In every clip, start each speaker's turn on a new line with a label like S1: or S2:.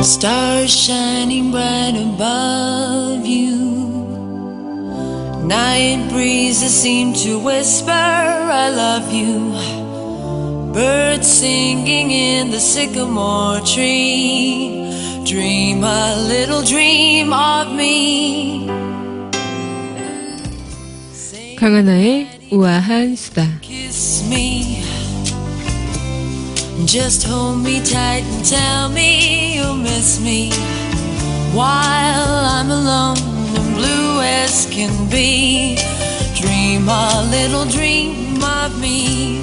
S1: Stars shining bright above you. Night breezes seem to whisper I love you. Birds singing in the sycamore tree. Dream a little dream of me.
S2: 강하나의 우아한 수다.
S1: Kiss me. Just hold me tight and tell me you'll miss me while I'm alone and blue as can be. Dream a little dream of me.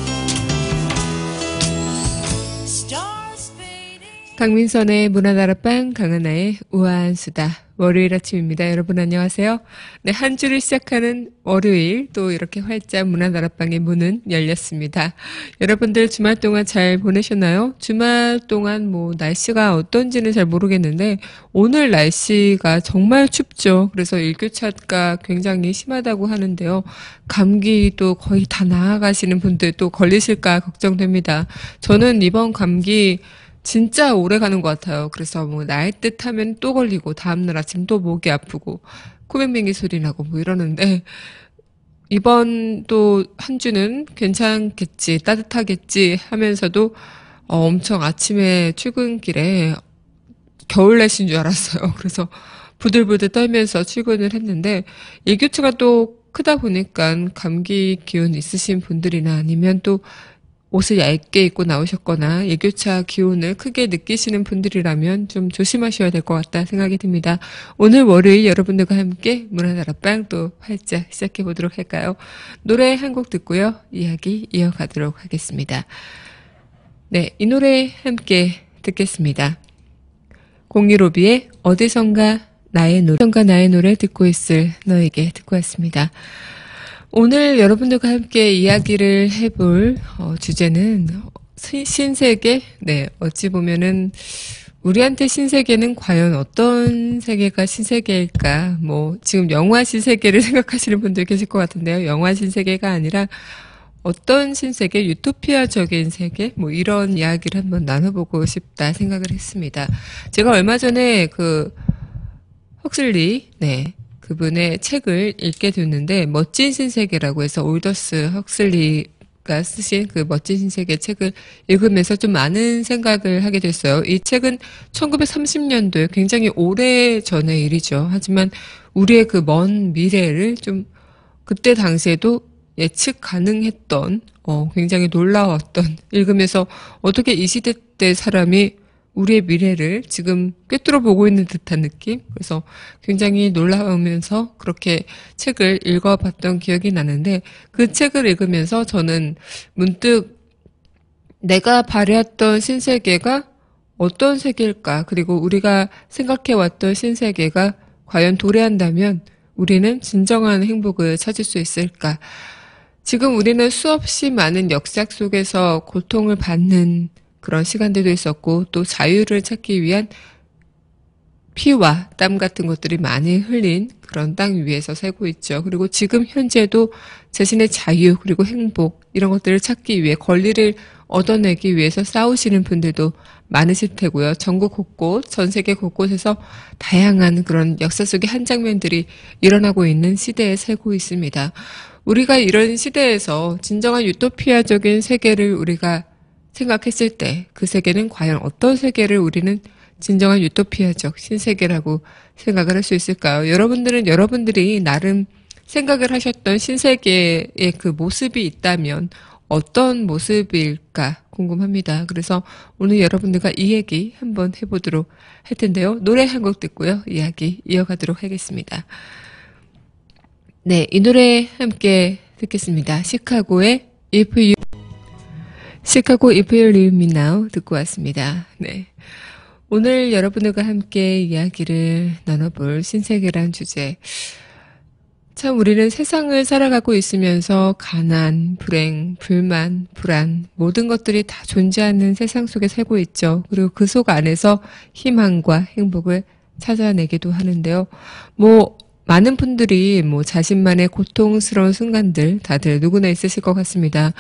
S1: Stars fading.
S2: 강민선의 문화다락방 강하나의 우아한 수다. 월요일 아침입니다. 여러분 안녕하세요. 네, 한 주를 시작하는 월요일 또 이렇게 활짝 문화다락방의 문은 열렸습니다. 여러분들 주말 동안 잘 보내셨나요? 주말 동안 날씨가 어떤지는 잘 모르겠는데 오늘 날씨가 정말 춥죠. 그래서 일교차가 굉장히 심하다고 하는데요. 감기도 거의 다 나아가시는 분들 또 걸리실까 걱정됩니다. 저는 이번 감기 진짜 오래 가는 것 같아요. 그래서 나을 듯 하면 또 걸리고 다음날 아침 또 목이 아프고 코맹맹이 소리 나고 이러는데 이번 또 한 주는 괜찮겠지, 따뜻하겠지 하면서도 엄청 아침에 출근길에 겨울 날씨인 줄 알았어요. 그래서 부들부들 떨면서 출근을 했는데 일교차가 또 크다 보니까 감기 기운 있으신 분들이나 아니면 또 옷을 얇게 입고 나오셨거나 일교차 기온을 크게 느끼시는 분들이라면 좀 조심하셔야 될 것 같다 생각이 듭니다. 오늘 월요일 여러분들과 함께 문화다락방 또 활짝 시작해 보도록 할까요? 노래 한 곡 듣고요. 이야기 이어가도록 하겠습니다. 네, 이 노래 함께 듣겠습니다. 015B의 어디선가 나의 노래 듣고 있을 너에게 듣고 왔습니다. 오늘 여러분들과 함께 이야기를 해볼 주제는 신세계. 네, 어찌 보면은 우리한테 신세계는 과연 어떤 세계가 신세계일까? 지금 영화 신세계를 생각하시는 분들 계실 것 같은데요. 영화 신세계가 아니라 어떤 신세계, 유토피아적인 세계, 이런 이야기를 한번 나눠보고 싶다 생각을 했습니다. 제가 얼마 전에 헉슬리, 그분의 책을 읽게 됐는데 멋진 신세계라고 해서 올더스 헉슬리가 쓰신 그 멋진 신세계 책을 읽으면서 좀 많은 생각을 하게 됐어요. 이 책은 1930년도에 굉장히 오래 전의 일이죠. 하지만 우리의 그 먼 미래를 좀 그때 당시에도 예측 가능했던 굉장히 놀라웠던, 읽으면서 어떻게 이 시대 때 사람이 우리의 미래를 지금 꿰뚫어 보고 있는 듯한 느낌? 그래서 굉장히 놀라우면서 그렇게 책을 읽어봤던 기억이 나는데 그 책을 읽으면서 저는 문득 내가 바래왔던 신세계가 어떤 세계일까? 그리고 우리가 생각해왔던 신세계가 과연 도래한다면 우리는 진정한 행복을 찾을 수 있을까? 지금 우리는 수없이 많은 역사 속에서 고통을 받는 그런 시간들도 있었고 또 자유를 찾기 위한 피와 땀 같은 것들이 많이 흘린 그런 땅 위에서 살고 있죠. 그리고 지금 현재도 자신의 자유 그리고 행복 이런 것들을 찾기 위해 권리를 얻어내기 위해서 싸우시는 분들도 많으실 테고요. 전국 곳곳, 전 세계 곳곳에서 다양한 그런 역사 속의 한 장면들이 일어나고 있는 시대에 살고 있습니다. 우리가 이런 시대에서 진정한 유토피아적인 세계를 우리가 생각했을 때 그 세계는 과연 어떤 세계를 우리는 진정한 유토피아적 신세계라고 생각을 할 수 있을까요? 여러분들은 여러분들이 나름 생각을 하셨던 신세계의 그 모습이 있다면 어떤 모습일까 궁금합니다. 그래서 오늘 여러분들과 이 얘기 한번 해보도록 할 텐데요. 노래 한 곡 듣고요. 이야기 이어가도록 하겠습니다. 네, 이 노래 함께 듣겠습니다. 시카고의 If You Leave Me Now 듣고 왔습니다. 네. 오늘 여러분들과 함께 이야기를 나눠볼 신세계란 주제. 참 우리는 세상을 살아가고 있으면서 가난, 불행, 불만, 불안 모든 것들이 다 존재하는 세상 속에 살고 있죠. 그리고 그 속 안에서 희망과 행복을 찾아내기도 하는데요. 많은 분들이 자신만의 고통스러운 순간들 다들 누구나 있으실 것 같습니다.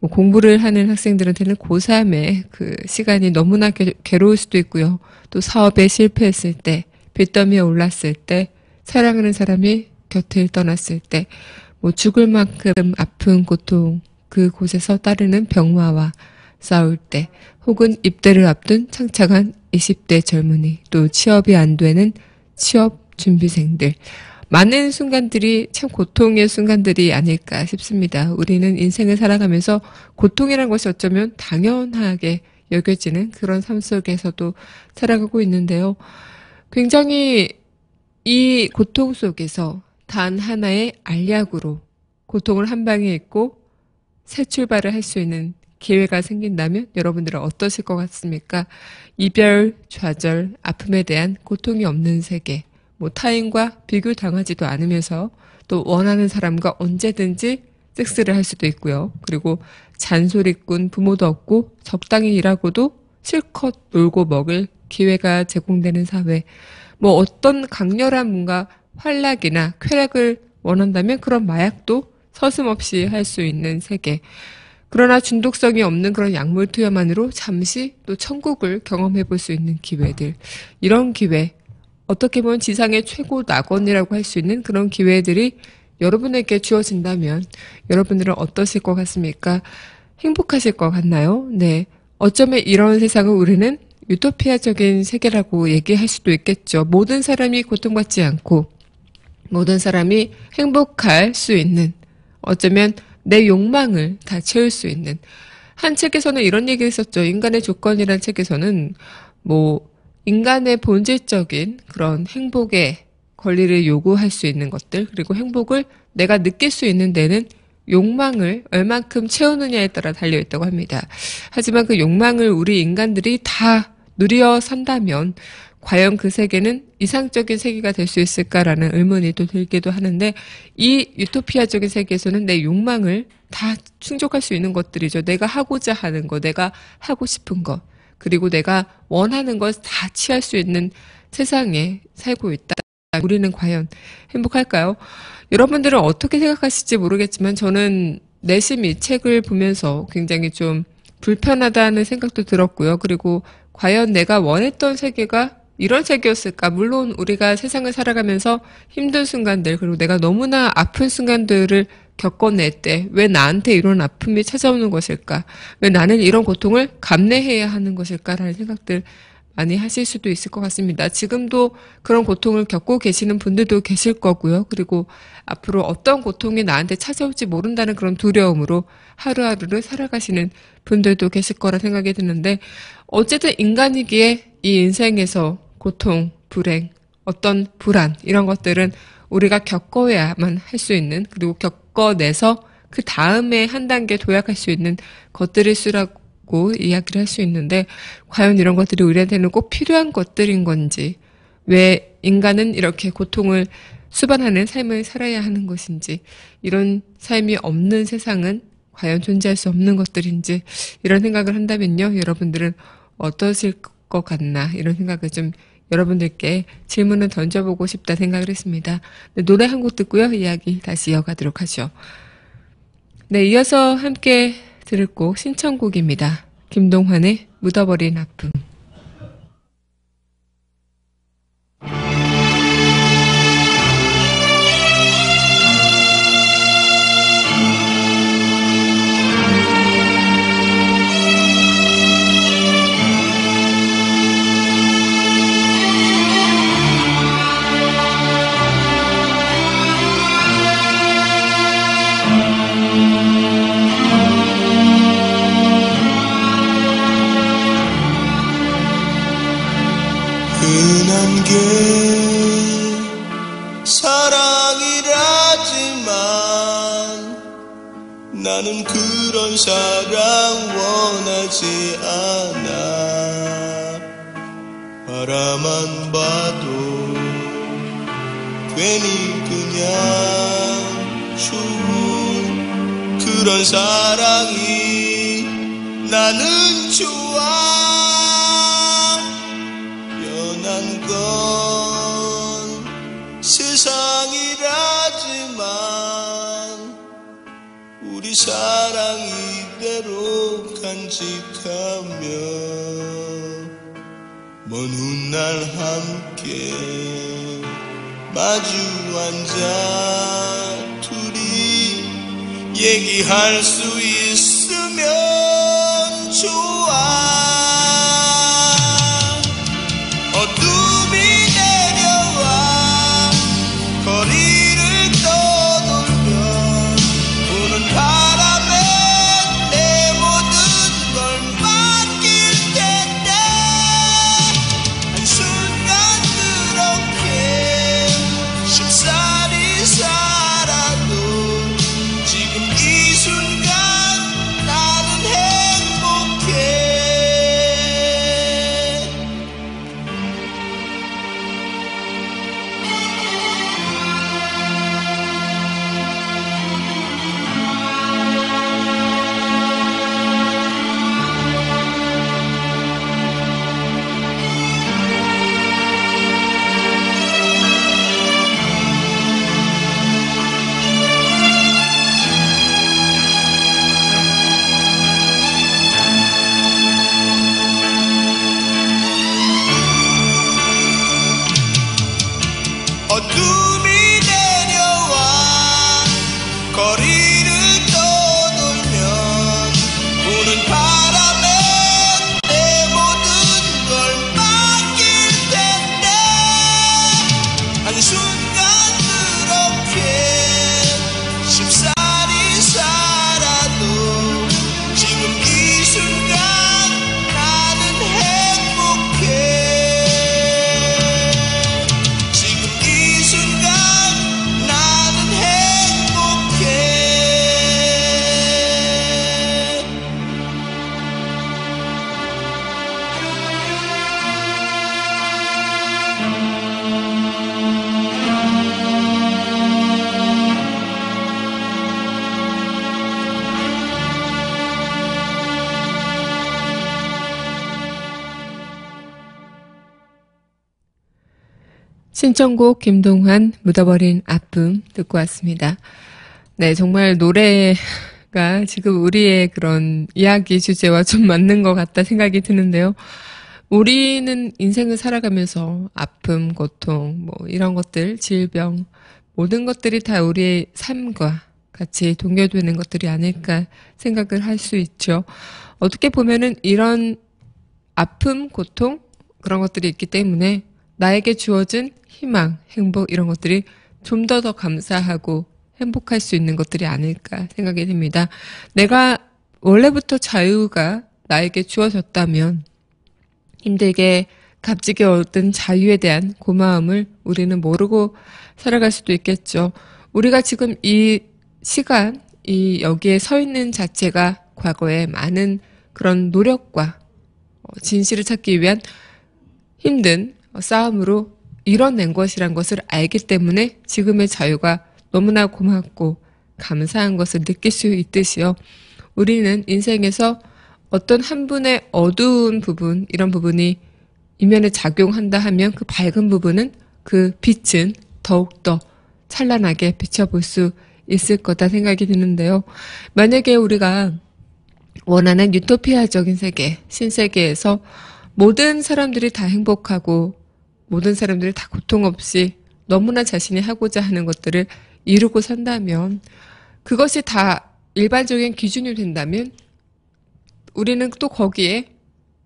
S2: 뭐 공부를 하는 학생들한테는 고3의 그 시간이 너무나 괴로울 수도 있고요. 또 사업에 실패했을 때, 빚더미에 올랐을 때, 사랑하는 사람이 곁을 떠났을 때, 뭐 죽을 만큼 아픈 고통, 그곳에서 따르는 병마와 싸울 때, 혹은 입대를 앞둔 창창한 20대 젊은이, 또 취업이 안 되는 취업 준비생들. 많은 순간들이 참 고통의 순간들이 아닐까 싶습니다. 우리는 인생을 살아가면서 고통이란 것이 어쩌면 당연하게 여겨지는 그런 삶 속에서도 살아가고 있는데요. 굉장히 이 고통 속에서 단 하나의 알약으로 고통을 한 방에 잊고 새 출발을 할 수 있는 기회가 생긴다면 여러분들은 어떠실 것 같습니까? 이별, 좌절, 아픔에 대한 고통이 없는 세계, 뭐 타인과 비교당하지도 않으면서 또 원하는 사람과 언제든지 섹스를 할 수도 있고요. 그리고 잔소리꾼 부모도 없고 적당히 일하고도 실컷 놀고 먹을 기회가 제공되는 사회. 뭐 어떤 강렬한 뭔가 활락이나 쾌락을 원한다면 그런 마약도 서슴없이 할 수 있는 세계. 그러나 중독성이 없는 그런 약물 투여만으로 잠시 또 천국을 경험해 볼 수 있는 기회들. 이런 기회, 어떻게 보면 지상의 최고 낙원이라고 할 수 있는 그런 기회들이 여러분에게 주어진다면 여러분들은 어떠실 것 같습니까? 행복하실 것 같나요? 네. 어쩌면 이런 세상을 우리는 유토피아적인 세계라고 얘기할 수도 있겠죠. 모든 사람이 고통받지 않고 모든 사람이 행복할 수 있는, 어쩌면 내 욕망을 다 채울 수 있는. 한 책에서는 이런 얘기를 했었죠. 인간의 조건이라는 책에서는 뭐 인간의 본질적인 그런 행복의 권리를 요구할 수 있는 것들, 그리고 행복을 내가 느낄 수 있는 데는 욕망을 얼만큼 채우느냐에 따라 달려있다고 합니다. 하지만 그 욕망을 우리 인간들이 다 누려 산다면 과연 그 세계는 이상적인 세계가 될 수 있을까라는 의문이 또 들기도 하는데, 이 유토피아적인 세계에서는 내 욕망을 다 충족할 수 있는 것들이죠. 내가 하고자 하는 거, 내가 하고 싶은 것, 그리고 내가 원하는 것 다 취할 수 있는 세상에 살고 있다. 우리는 과연 행복할까요? 여러분들은 어떻게 생각하실지 모르겠지만 저는 내심 이 책을 보면서 굉장히 좀 불편하다는 생각도 들었고요. 그리고 과연 내가 원했던 세계가 이런 세계였을까? 물론 우리가 세상을 살아가면서 힘든 순간들, 그리고 내가 너무나 아픈 순간들을 겪어낼 때 왜 나한테 이런 아픔이 찾아오는 것일까? 왜 나는 이런 고통을 감내해야 하는 것일까라는 생각들 많이 하실 수도 있을 것 같습니다. 지금도 그런 고통을 겪고 계시는 분들도 계실 거고요. 그리고 앞으로 어떤 고통이 나한테 찾아올지 모른다는 그런 두려움으로 하루하루를 살아가시는 분들도 계실 거라 생각이 드는데, 어쨌든 인간이기에 이 인생에서 고통, 불행, 어떤 불안, 이런 것들은 우리가 겪어야만 할 수 있는, 그리고 겪어내서 그 다음에 한 단계 도약할 수 있는 것들일 수라고 이야기를 할 수 있는데, 과연 이런 것들이 우리한테는 꼭 필요한 것들인 건지, 왜 인간은 이렇게 고통을 수반하는 삶을 살아야 하는 것인지, 이런 삶이 없는 세상은 과연 존재할 수 없는 것들인지, 이런 생각을 한다면요, 여러분들은 어떠실 것 같나, 이런 생각을 좀 여러분들께 질문을 던져보고 싶다 생각을 했습니다. 네, 노래 한 곡 듣고요, 이야기 다시 이어가도록 하죠. 네, 이어서 함께 들을 곡 신청곡입니다. 김동환의 묻어버린 아픔.
S3: 흔한 게 사랑이라지만 나는 그런 사랑 원하지 않아. 바라만 봐도 괜히 그냥 좋은 그런 사랑이 나는 좋아. 건 세상이라지만 우리 우리 사랑 이대로 간직하며 먼 훗날 함께 마주 앉아 둘이 얘기할 수 있으면 좋아. 어둠이 내려와 거리를 떠돌면 부는 바람에 내 모든 걸 맡길 텐데 한순간 그렇게 쉽사리 살아도 지금 이 순간 나는 행복해. 어둠이 내려와 거리를 떠돌면 부는 바람에 내 모든 걸 맡길 텐데 한순간 그렇게 쉽사리 살아도 지금 이 순간 나는 행복해. 지금 이 순간 나는 행복해.
S2: 신청곡 김동환 묻어버린 아픔 듣고 왔습니다. 네, 정말 노래가 지금 우리의 그런 이야기 주제와 좀 맞는 것 같다 생각이 드는데요. 우리는 인생을 살아가면서 아픔, 고통, 뭐 이런 것들, 질병, 모든 것들이 다 우리의 삶과 같이 동요되는 것들이 아닐까 생각을 할 수 있죠. 어떻게 보면은 이런 아픔, 고통, 그런 것들이 있기 때문에 나에게 주어진 희망, 행복 이런 것들이 좀 더 감사하고 행복할 수 있는 것들이 아닐까 생각이 듭니다. 내가 원래부터 자유가 나에게 주어졌다면 힘들게 값지게 얻은 자유에 대한 고마움을 우리는 모르고 살아갈 수도 있겠죠. 우리가 지금 이 시간, 여기에 서 있는 자체가 과거에 많은 그런 노력과 진실을 찾기 위한 힘든 싸움으로 이뤄낸 것이란 것을 알기 때문에 지금의 자유가 너무나 고맙고 감사한 것을 느낄 수 있듯이요. 우리는 인생에서 어떤 한 분의 어두운 부분, 이런 부분이 이면에 작용한다 하면 그 밝은 부분은, 그 빛은 더욱더 찬란하게 비춰볼 수 있을 거다 생각이 드는데요. 만약에 우리가 원하는 유토피아적인 세계, 신세계에서 모든 사람들이 다 행복하고 모든 사람들이 다 고통 없이 너무나 자신이 하고자 하는 것들을 이루고 산다면, 그것이 다 일반적인 기준이 된다면 우리는 또 거기에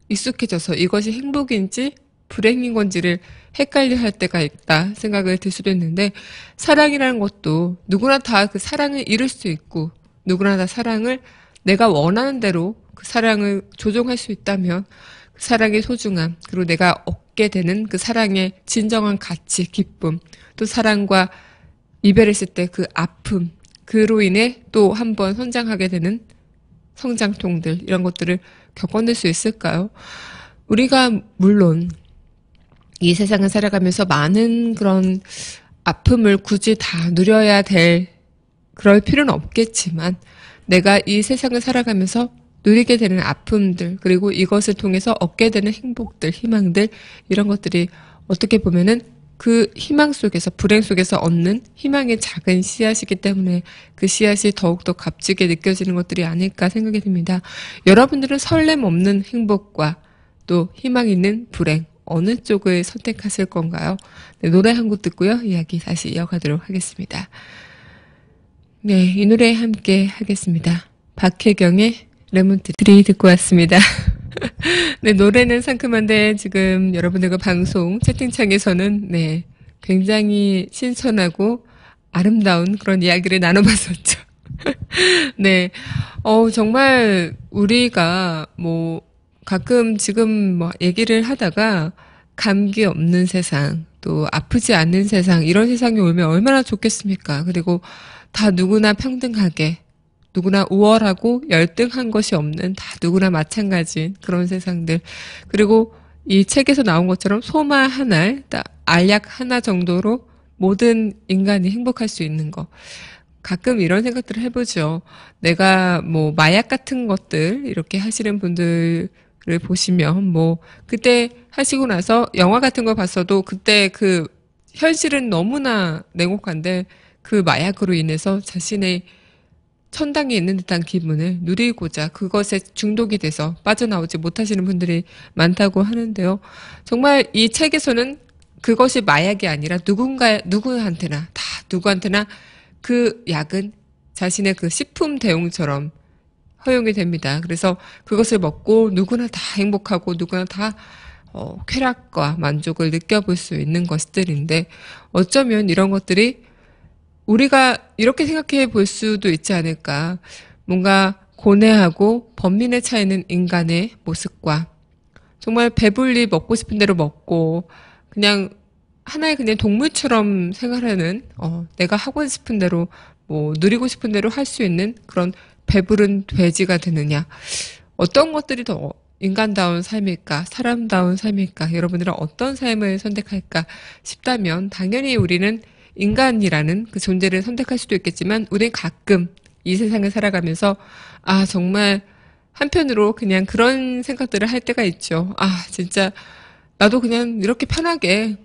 S2: 익숙해져서 이것이 행복인지 불행인 건지를 헷갈려 할 때가 있다 생각을 들 수도 있는데, 사랑이라는 것도 누구나 다 그 사랑을 이룰 수 있고 누구나 다 사랑을 내가 원하는 대로 그 사랑을 조종할 수 있다면 그 사랑의 소중함, 그리고 내가 얻게 되는 그 사랑의 진정한 가치, 기쁨, 또 사랑과 이별했을 때 그 아픔, 그로 인해 또 한 번 성장하게 되는 성장통들, 이런 것들을 겪어낼 수 있을까요? 우리가 물론 이 세상을 살아가면서 많은 그런 아픔을 굳이 다 누려야 될, 그럴 필요는 없겠지만, 내가 이 세상을 살아가면서 누리게 되는 아픔들, 그리고 이것을 통해서 얻게 되는 행복들, 희망들, 이런 것들이 어떻게 보면은 그 희망 속에서, 불행 속에서 얻는 희망의 작은 씨앗이기 때문에 그 씨앗이 더욱더 값지게 느껴지는 것들이 아닐까 생각이 듭니다. 여러분들은 설렘 없는 행복과 또 희망 있는 불행, 어느 쪽을 선택하실 건가요? 네, 노래 한 곡 듣고요. 이야기 다시 이어가도록 하겠습니다. 네, 이 노래 함께 하겠습니다. 박혜경의 레몬트리 듣고 왔습니다. 네, 노래는 상큼한데 지금 여러분들과 방송 채팅창에서는 네, 굉장히 신선하고 아름다운 그런 이야기를 나눠봤었죠. 네, 정말 우리가 뭐 가끔 지금 뭐 얘기를 하다가 감기 없는 세상, 또 아프지 않는 세상, 이런 세상이 오면 얼마나 좋겠습니까? 그리고 다 누구나 평등하게, 누구나 우월하고 열등한 것이 없는 다 누구나 마찬가지인 그런 세상들. 그리고 이 책에서 나온 것처럼 소마 한 알, 알약 하나 정도로 모든 인간이 행복할 수 있는 거. 가끔 이런 생각들을 해보죠. 내가 뭐 마약 같은 것들 이렇게 하시는 분들을 보시면 뭐 그때 하시고 나서 영화 같은 거 봤어도 그때 그 현실은 너무나 냉혹한데 그 마약으로 인해서 자신의 천당에 있는 듯한 기분을 누리고자 그것에 중독이 돼서 빠져나오지 못하시는 분들이 많다고 하는데요. 정말 이 책에서는 그것이 마약이 아니라 누구한테나 그 약은 자신의 그 식품 대용처럼 허용이 됩니다. 그래서 그것을 먹고 누구나 다 행복하고 누구나 다 쾌락과 만족을 느껴볼 수 있는 것들인데 어쩌면 이런 것들이 우리가 이렇게 생각해 볼 수도 있지 않을까. 뭔가 고뇌하고 번민에 차 있는 인간의 모습과 정말 배불리 먹고 싶은 대로 먹고 그냥 하나의 그냥 동물처럼 생활하는 내가 하고 싶은 대로 뭐 누리고 싶은 대로 할 수 있는 그런 배부른 돼지가 되느냐. 어떤 것들이 더 인간다운 삶일까? 사람다운 삶일까? 여러분들은 어떤 삶을 선택할까 싶다면 당연히 우리는 인간이라는 그 존재를 선택할 수도 있겠지만 우리는 가끔 이 세상을 살아가면서 정말 한편으로 그냥 그런 생각들을 할 때가 있죠. 진짜 나도 그냥 이렇게 편하게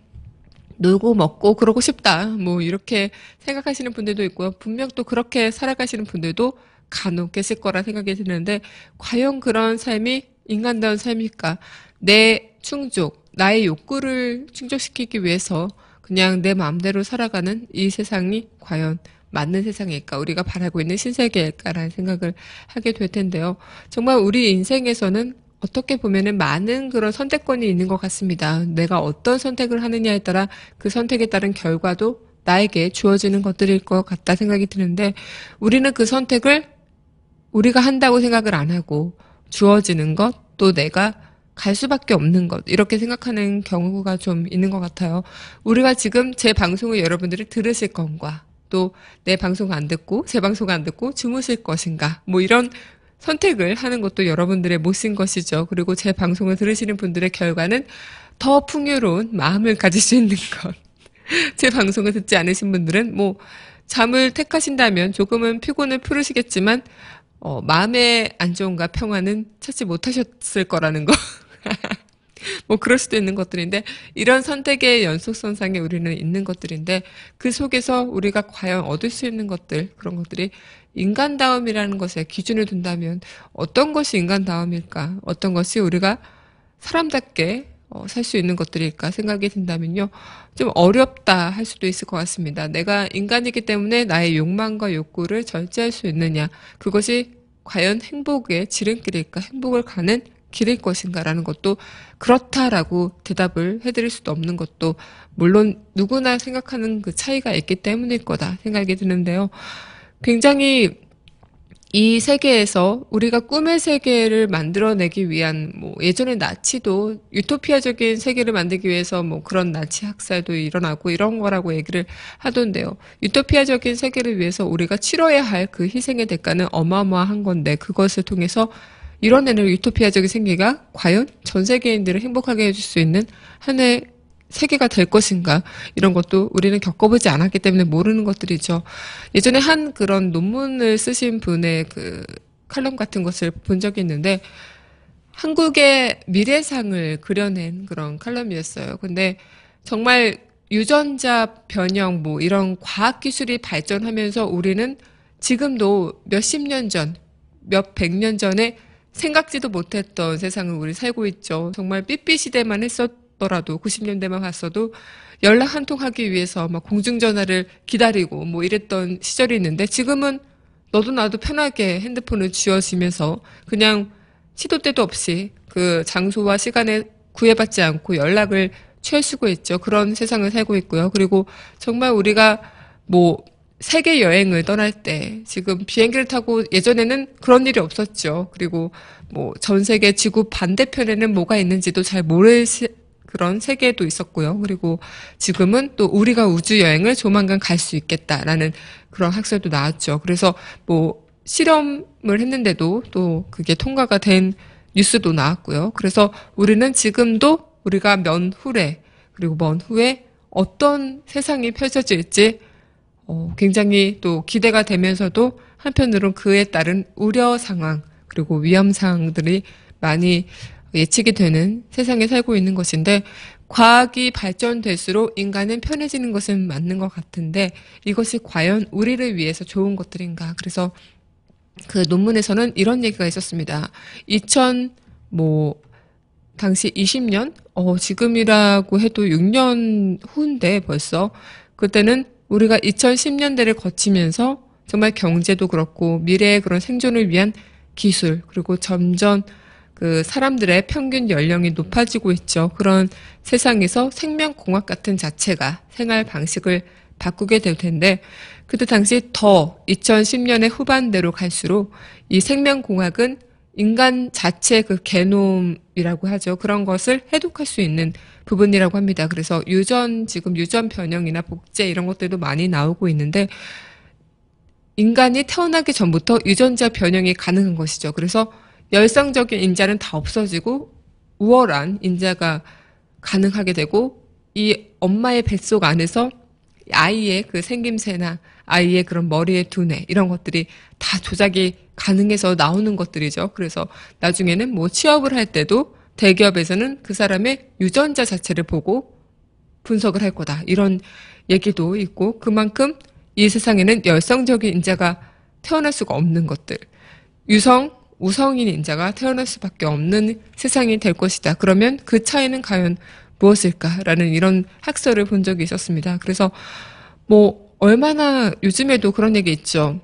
S2: 놀고 먹고 그러고 싶다. 뭐 이렇게 생각하시는 분들도 있고요. 분명 또 그렇게 살아가시는 분들도 간혹 계실 거라 생각이 드는데 과연 그런 삶이 인간다운 삶일까? 내 충족, 나의 욕구를 충족시키기 위해서 그냥 내 마음대로 살아가는 이 세상이 과연 맞는 세상일까? 우리가 바라고 있는 신세계일까라는 생각을 하게 될 텐데요. 정말 우리 인생에서는 어떻게 보면은 많은 그런 선택권이 있는 것 같습니다. 내가 어떤 선택을 하느냐에 따라 그 선택에 따른 결과도 나에게 주어지는 것들일 것 같다 생각이 드는데 우리는 그 선택을 우리가 한다고 생각을 안 하고 주어지는 것, 또 내가 갈 수밖에 없는 것 이렇게 생각하는 경우가 좀 있는 것 같아요. 우리가 지금 제 방송을 여러분들이 들으실 건가 또 내 방송 안 듣고 제 방송 안 듣고 주무실 것인가 뭐 이런 선택을 하는 것도 여러분들의 몫인 것이죠. 그리고 제 방송을 들으시는 분들의 결과는 더 풍요로운 마음을 가질 수 있는 것. 제 방송을 듣지 않으신 분들은 뭐 잠을 택하신다면 조금은 피곤을 풀으시겠지만 마음의 안정과 평화는 찾지 못하셨을 거라는 거. 뭐 그럴 수도 있는 것들인데 이런 선택의 연속선상에 우리는 있는 것들인데 그 속에서 우리가 과연 얻을 수 있는 것들 그런 것들이 인간다움이라는 것에 기준을 둔다면 어떤 것이 인간다움일까? 어떤 것이 우리가 사람답게 살 수 있는 것들일까 생각이 든다면요. 좀 어렵다 할 수도 있을 것 같습니다. 내가 인간이기 때문에 나의 욕망과 욕구를 절제할 수 있느냐. 그것이 과연 행복의 지름길일까? 행복을 가는 길일 것인가라는 것도 그렇다라고 대답을 해드릴 수도 없는 것도 물론 누구나 생각하는 그 차이가 있기 때문일 거다 생각이 드는데요. 굉장히 이 세계에서 우리가 꿈의 세계를 만들어내기 위한 뭐 예전에 나치도 유토피아적인 세계를 만들기 위해서 뭐 그런 나치 학살도 일어나고 이런 거라고 얘기를 하던데요. 유토피아적인 세계를 위해서 우리가 치러야 할 그 희생의 대가는 어마어마한 건데 그것을 통해서 이뤄내는 유토피아적인 세계가 과연 전 세계인들을 행복하게 해줄 수 있는 하나의 세계가 될 것인가 이런 것도 우리는 겪어보지 않았기 때문에 모르는 것들이죠. 예전에 한 그런 논문을 쓰신 분의 그 칼럼 같은 것을 본 적이 있는데 한국의 미래상을 그려낸 그런 칼럼이었어요. 근데 정말 유전자 변형 뭐 이런 과학 기술이 발전하면서 우리는 지금도 몇십 년 전, 몇 백 년 전에 생각지도 못했던 세상을 우리 살고 있죠. 정말 삐삐 시대만 했었더라도 90년대만 갔어도 연락 한 통 하기 위해서 막 공중전화를 기다리고 뭐 이랬던 시절이 있는데 지금은 너도 나도 편하게 핸드폰을 쥐어지면서 그냥 시도 때도 없이 그 장소와 시간에 구애받지 않고 연락을 취할 수가 있죠. 그런 세상을 살고 있고요. 그리고 정말 우리가 뭐 세계 여행을 떠날 때 지금 비행기를 타고 예전에는 그런 일이 없었죠. 그리고 뭐 전 세계 지구 반대편에는 뭐가 있는지도 잘 모를 그런 세계도 있었고요. 그리고 지금은 또 우리가 우주 여행을 조만간 갈 수 있겠다라는 그런 학설도 나왔죠. 그래서 뭐 실험을 했는데도 또 그게 통과가 된 뉴스도 나왔고요. 그래서 우리는 지금도 우리가 면후에 그리고 먼 후에 어떤 세상이 펼쳐질지 굉장히 또 기대가 되면서도 한편으로는 그에 따른 우려 상황 그리고 위험 상황들이 많이 예측이 되는 세상에 살고 있는 것인데 과학이 발전될수록 인간은 편해지는 것은 맞는 것 같은데 이것이 과연 우리를 위해서 좋은 것들인가. 그래서 그 논문에서는 이런 얘기가 있었습니다. 당시 20년? 지금이라고 해도 6년 후인데 벌써 그때는 우리가 2010년대를 거치면서 정말 경제도 그렇고 미래의 그런 생존을 위한 기술 그리고 점점 그 사람들의 평균 연령이 높아지고 있죠. 그런 세상에서 생명공학 같은 자체가 생활 방식을 바꾸게 될 텐데 그때 당시 더 2010년의 후반대로 갈수록 이 생명공학은 인간 자체의 그 게놈이라고 하죠. 그런 것을 해독할 수 있는 부분이라고 합니다. 그래서 지금 유전 변형이나 복제 이런 것들도 많이 나오고 있는데 인간이 태어나기 전부터 유전자 변형이 가능한 것이죠. 그래서 열성적인 인자는 다 없어지고 우월한 인자가 가능하게 되고 이 엄마의 뱃속 안에서 아이의 그 생김새나 아이의 그런 머리의 두뇌 이런 것들이 다 조작이 가능해서 나오는 것들이죠. 그래서 나중에는 뭐 취업을 할 때도 대기업에서는 그 사람의 유전자 자체를 보고 분석을 할 거다. 이런 얘기도 있고 그만큼 이 세상에는 열성적인 인자가 태어날 수가 없는 것들. 우성인 인자가 태어날 수밖에 없는 세상이 될 것이다. 그러면 그 차이는 과연 무엇일까라는 이런 학설을 본 적이 있었습니다. 그래서 뭐 얼마나 요즘에도 그런 얘기 있죠.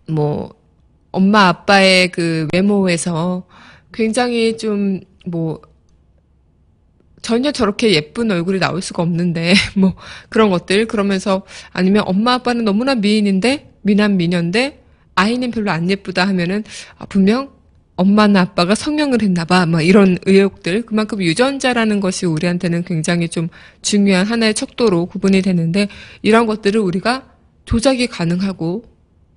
S2: 뭐 엄마 아빠의 그 외모에서 굉장히 좀 뭐 전혀 저렇게 예쁜 얼굴이 나올 수가 없는데 뭐 그런 것들 그러면서 아니면 엄마 아빠는 너무나 미남 미녀인데 아이는 별로 안 예쁘다 하면은 분명 엄마나 아빠가 성형을 했나 봐. 막 이런 의혹들. 그만큼 유전자라는 것이 우리한테는 굉장히 좀 중요한 하나의 척도로 구분이 되는데 이런 것들을 우리가 조작이 가능하고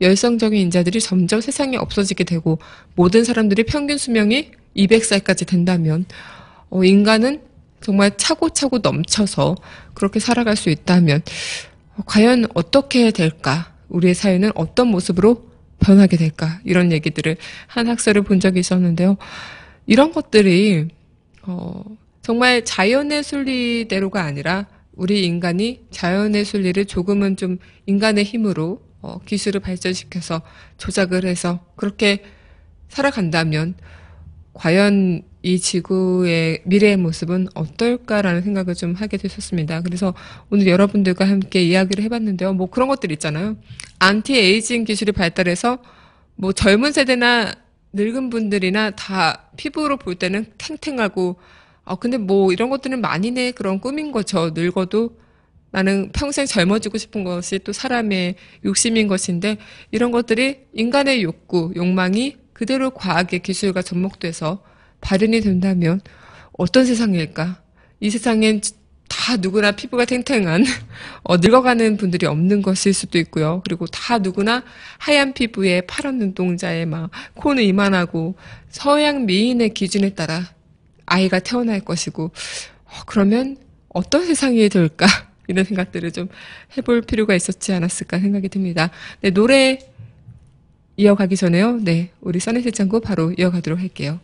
S2: 열성적인 인자들이 점점 세상에 없어지게 되고 모든 사람들이 평균 수명이 200살까지 된다면 인간은 정말 차고차고 넘쳐서 그렇게 살아갈 수 있다면 과연 어떻게 될까? 우리의 사회는 어떤 모습으로 변하게 될까? 이런 얘기들을 한 학설을 본 적이 있었는데요. 이런 것들이 정말 자연의 순리대로가 아니라 우리 인간이 자연의 순리를 조금은 좀 인간의 힘으로 기술을 발전시켜서 조작을 해서 그렇게 살아간다면 과연 이 지구의 미래의 모습은 어떨까라는 생각을 좀 하게 됐었습니다. 그래서 오늘 여러분들과 함께 이야기를 해봤는데요. 뭐 그런 것들 있잖아요. 안티에이징 기술이 발달해서 뭐 젊은 세대나 늙은 분들이나 다 피부로 볼 때는 탱탱하고 근데 뭐 이런 것들은 만인의 그런 꿈인 거죠. 늙어도 나는 평생 젊어지고 싶은 것이 또 사람의 욕심인 것인데 이런 것들이 인간의 욕망이 그대로 과학의 기술과 접목돼서 발현이 된다면 어떤 세상일까? 이 세상엔 다 누구나 피부가 탱탱한 늙어가는 분들이 없는 것일 수도 있고요. 그리고 다 누구나 하얀 피부에 파란 눈동자에 막 코는 이만하고 서양 미인의 기준에 따라 아이가 태어날 것이고 그러면 어떤 세상이 될까? 이런 생각들을 좀 해볼 필요가 있었지 않았을까 생각이 듭니다. 네, 노래 이어가기 전에요. 네, 우리 써니실장고 바로 이어가도록 할게요.